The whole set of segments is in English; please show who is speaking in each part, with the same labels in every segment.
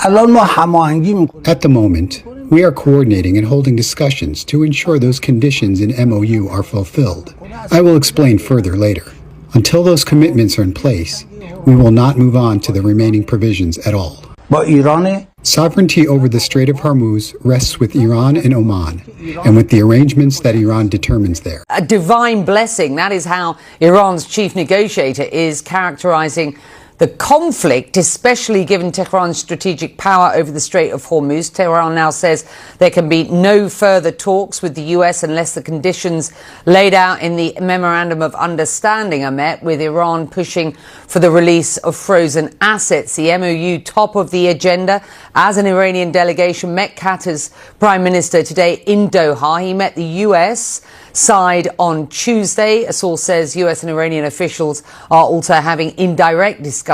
Speaker 1: الان ما هماهنگی میکنیم.
Speaker 2: At the moment, we are coordinating and holding discussions to ensure those conditions in MOU are fulfilled. I will explain further later. Until those commitments are in place, we will not move on to the remaining provisions at all.
Speaker 1: با ایران
Speaker 2: Sovereignty over the Strait of Hormuz rests with Iran and Oman, and with the arrangements that Iran determines there.
Speaker 3: A divine blessing. That is how Iran's chief negotiator is characterizing the conflict, especially given Tehran's strategic power over the Strait of Hormuz. Tehran now says there can be no further talks with the US unless the conditions laid out in the Memorandum of Understanding are met, with Iran pushing for the release of frozen assets. The MOU top of the agenda as an Iranian delegation met Qatar's Prime Minister today in Doha. He met the US side on Tuesday. A source says US and Iranian officials are also having indirect discussions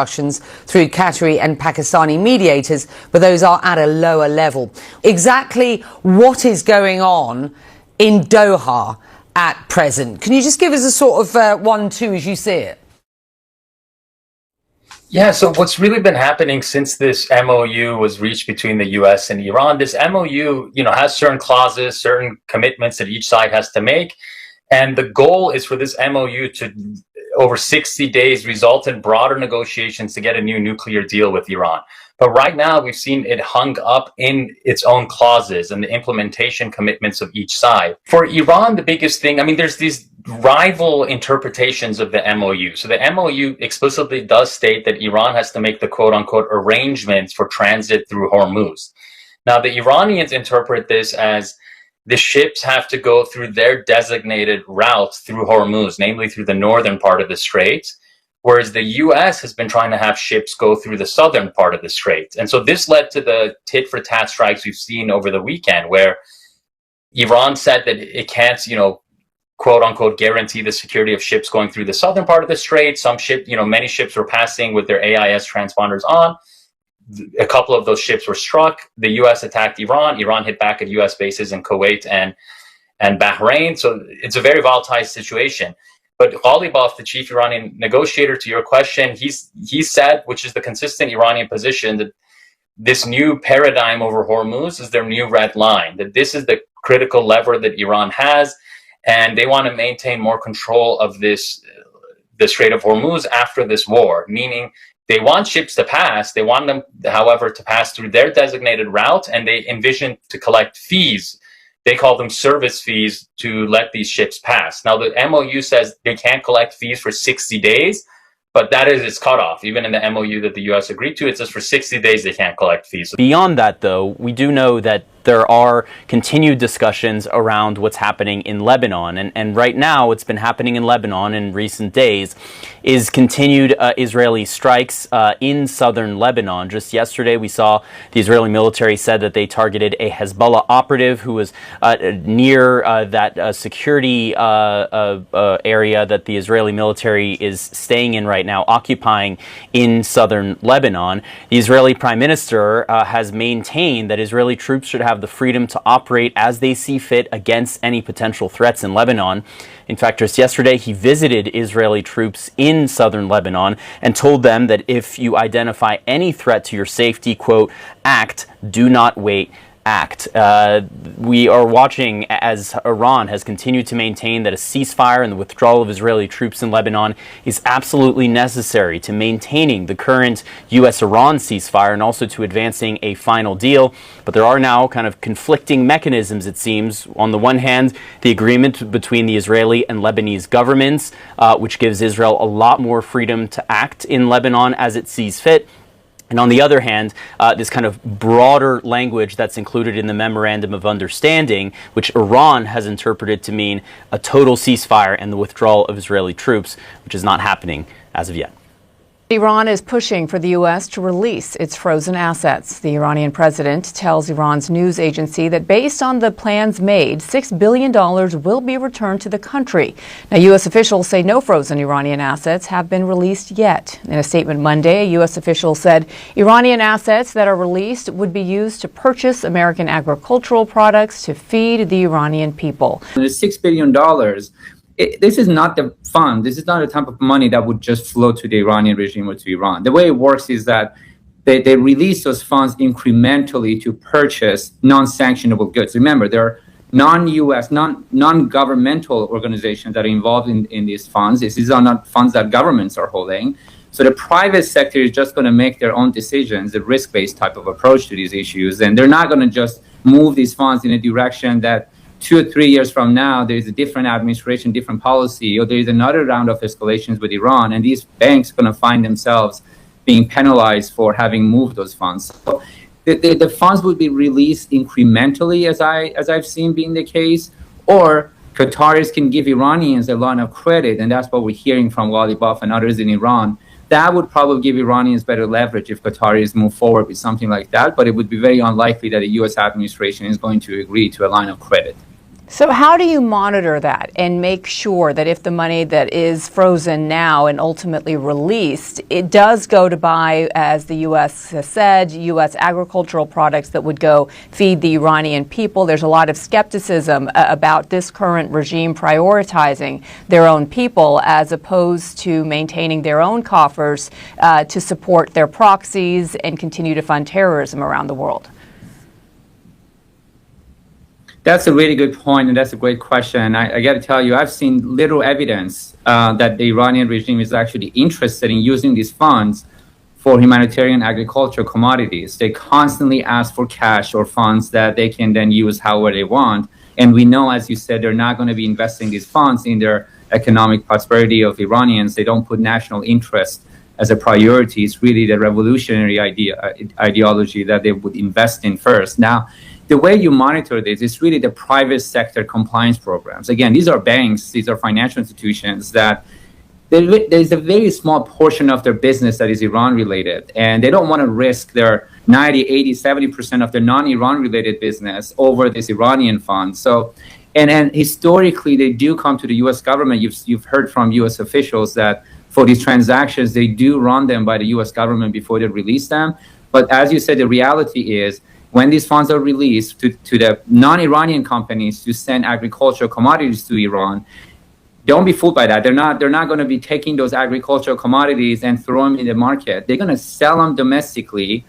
Speaker 3: through Qatari and Pakistani mediators, but those are at a lower level. Exactly what is going on in Doha at present? Can you just give us a sort of 1-2 as you see it?
Speaker 4: Yeah, so what's really been happening since this MOU was reached between the US and Iran, this MOU, has certain clauses, certain commitments that each side has to make. And the goal is for this MOU to, over 60 days, result in broader negotiations to get a new nuclear deal with Iran. But right now, we've seen it hung up in its own clauses and the implementation commitments of each side. For Iran, the biggest thing, there's these rival interpretations of the MOU. So the MOU explicitly does state that Iran has to make the quote-unquote arrangements for transit through Hormuz. Now, the Iranians interpret this as the ships have to go through their designated route through Hormuz, namely through the northern part of the strait, whereas the US has been trying to have ships go through the southern part of the strait. And so this led to the tit-for-tat strikes we've seen over the weekend, where Iran said that it can't, quote unquote, guarantee the security of ships going through the southern part of the strait. Many ships were passing with their AIS transponders on. A couple of those ships were struck. The US attacked Iran. Iran hit back at US bases in Kuwait and Bahrain. So it's a very volatile situation. But Ghalibaf, the chief Iranian negotiator, to your question, he said, which is the consistent Iranian position, that this new paradigm over Hormuz is their new red line, that this is the critical lever that Iran has, and they want to maintain more control of the Strait of Hormuz after this war, meaning they want ships to pass. They want them, however, to pass through their designated route, and they envision to collect fees. They call them service fees to let these ships pass. Now, the MOU says they can't collect fees for 60 days, but that is its cutoff. Even in the MOU that the US agreed to, it says for 60 days they can't collect fees.
Speaker 5: Beyond that, though, we do know that there are continued discussions around what's happening in Lebanon. And right now, what's been happening in Lebanon in recent days is continued Israeli strikes in southern Lebanon. Just yesterday, we saw the Israeli military said that they targeted a Hezbollah operative who was near that security area that the Israeli military is staying in right now, occupying in southern Lebanon. The Israeli Prime Minister has maintained that Israeli troops should have the freedom to operate as they see fit against any potential threats in Lebanon. In fact, just yesterday, he visited Israeli troops in southern Lebanon and told them that if you identify any threat to your safety, quote, act, do not wait, act. We are watching as Iran has continued to maintain that a ceasefire and the withdrawal of Israeli troops in Lebanon is absolutely necessary to maintaining the current U.S.-Iran ceasefire and also to advancing a final deal. But there are now kind of conflicting mechanisms, it seems. On the one hand, the agreement between the Israeli and Lebanese governments, which gives Israel a lot more freedom to act in Lebanon as it sees fit. And on the other hand, this kind of broader language that's included in the Memorandum of Understanding, which Iran has interpreted to mean a total ceasefire and the withdrawal of Israeli troops, which is not happening as of yet.
Speaker 6: Iran is pushing for the U.S. to release its frozen assets. The Iranian president tells Iran's news agency that based on the plans made, $6 billion will be returned to the country. Now, U.S. officials say no frozen Iranian assets have been released yet. In a statement Monday, a U.S. official said Iranian assets that are released would be used to purchase American agricultural products to feed the Iranian people.
Speaker 7: The $6 billion. This is not the fund. This is not the type of money that would just flow to the Iranian regime or to Iran. The way it works is that they release those funds incrementally to purchase non-sanctionable goods. Remember, there are non-U.S., non-governmental organizations that are involved in these funds. These are not funds that governments are holding. So the private sector is just going to make their own decisions, a risk-based type of approach to these issues. And they're not going to just move these funds in a direction that 2 or 3 years from now, there's a different administration, different policy, or there's another round of escalations with Iran. And these banks are going to find themselves being penalized for having moved those funds. So the funds would be released incrementally, as I've seen being the case, or Qataris can give Iranians a line of credit, and that's what we're hearing from Wali Buff and others in Iran. That would probably give Iranians better leverage if Qataris move forward with something like that, but it would be very unlikely that the U.S. administration is going to agree to a line of credit.
Speaker 6: So how do you monitor that and make sure that if the money that is frozen now and ultimately released, it does go to buy, as the U.S. has said, U.S. agricultural products that would go feed the Iranian people? There's a lot of skepticism about this current regime prioritizing their own people as opposed to maintaining their own coffers to support their proxies and continue to fund terrorism around the world.
Speaker 7: That's a really good point, and that's a great question. I got to tell you, I've seen little evidence that the Iranian regime is actually interested in using these funds for humanitarian agricultural commodities. They constantly ask for cash or funds that they can then use however they want. And we know, as you said, they're not going to be investing these funds in their economic prosperity of Iranians. They don't put national interest as a priority. It's really the revolutionary ideology that they would invest in first. Now, the way you monitor this is really the private sector compliance programs. Again, these are banks, these are financial institutions that there's a very small portion of their business that is Iran related, and they don't want to risk their 90, 80, 70% of their non-Iran related business over this Iranian fund. So, and historically, they do come to the U.S. government. You've heard from U.S. officials that for these transactions, they do run them by the U.S. government before they release them. But as you said, the reality is, when these funds are released to the non-Iranian companies to send agricultural commodities to Iran, don't be fooled by that. They're not going to be taking those agricultural commodities and throw them in the market. They're going to sell them domestically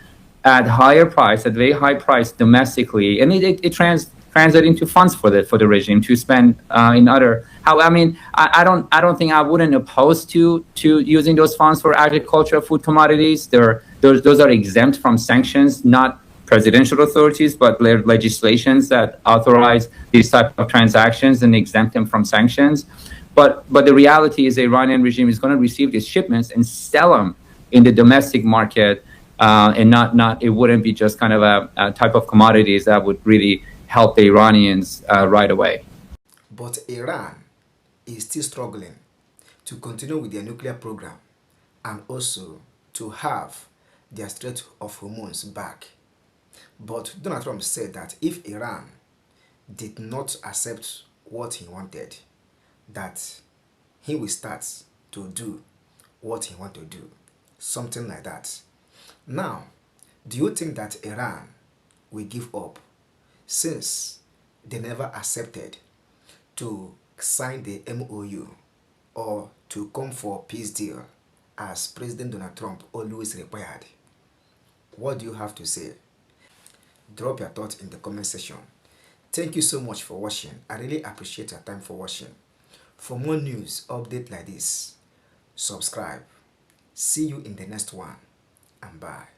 Speaker 7: at higher price, at very high price domestically, and it translates into funds for the regime to spend in other. I don't think I wouldn't oppose to using those funds for agricultural food commodities. Those are exempt from sanctions, not presidential authorities, but legislations that authorize these type of transactions and exempt them from sanctions. But the reality is the Iranian regime is going to receive these shipments and sell them in the domestic market, and not it wouldn't be just kind of a type of commodities that would really help the Iranians right away.
Speaker 8: But Iran is still struggling to continue with their nuclear program and also to have their Strait of Hormuz back. But Donald Trump said that if Iran did not accept what he wanted, that he will start to do what he wants to do. Something like that. Now, do you think that Iran will give up since they never accepted to sign the MOU or to come for a peace deal as President Donald Trump always required? What do you have to say? Drop your thoughts in the comment section. Thank you so much for watching. I really appreciate your time for watching. For more news updates like this, subscribe. See you in the next one, and bye.